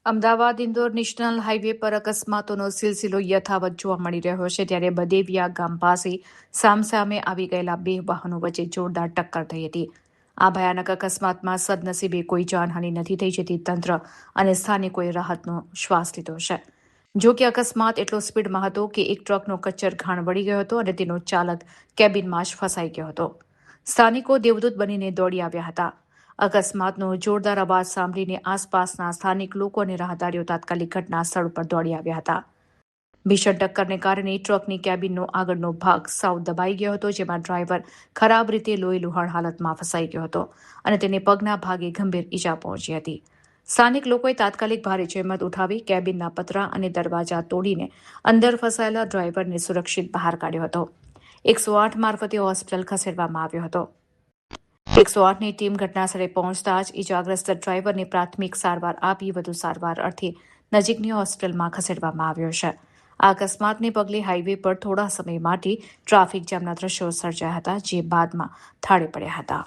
Ahmedabad Indore national highway પર અકસ્માતોનો સિલસિલો યથાવત જોવા મળી રહ્યો છે ત્યારે બદેવિયા ગામ પાસે સામસામે આવી ગયેલા બે વાહનો વચ્ચે જોરદાર ટક્કર થઈ હતી. આ ભયાનક અકસ્માતમાં સદનસીબે કોઈ જાનહાનિ નથી થઈ જેથી તંત્ર અને સ્થાનિકોએ રાહતનો શ્વાસ લીધો છે. જો કે અકસ્માત એટલો સ્પીડમાં હતો કે એક ટ્રકનો કચ્ચર ઘાણ વળી ગયો હતો અને તેનો ચાલક કેબિનમાં જ ફસાઈ ગયો હતો. સ્થાનિકો દેવદૂત બનીને દોડી આવ્યા હતા. અકસ્માતનો જોરદાર અવાજ સાંભળીને આસપાસના સ્થાનિક લોકો અને રાહદારીઓ તાત્કાલિક ઘટના સ્થળ પર દોડી આવ્યા હતા. ભીષણ ટક્કરને કારણે ટ્રકની કેબિનનો આગળનો ભાગ સાવ દબાઈ ગયો હતો, જેમાં ડ્રાઈવર ખરાબ રીતે લોહીલુહાણ હાલતમાં ફસાઈ ગયો હતો અને તેને પગના ભાગે ગંભીર ઈજા પહોંચી હતી. સ્થાનિક લોકોએ તાત્કાલિક ભારે જહેમત ઉઠાવી કેબિનના પતરા અને દરવાજા તોડીને અંદર ફસાયેલા ડ્રાઈવરને સુરક્ષિત બહાર કાઢ્યો હતો. 108 મારફતે હોસ્પિટલ ખસેડવામાં આવ્યો હતો. 108ની ટીમ ઘટનાસ્થળે પહોંચતા જ ઈજાગ્રસ્ત ડ્રાઈવરને પ્રાથમિક સારવાર આપી વધુ સારવાર અર્થે નજીકની હોસ્પિટલમાં ખસેડવામાં આવ્યો છે. આ અકસ્માતને પગલે હાઈવે પર થોડા સમય માટે ટ્રાફિક જામના દ્રશ્યો સર્જાયા હતા, જે બાદમાં થાળે પડ્યા હતા.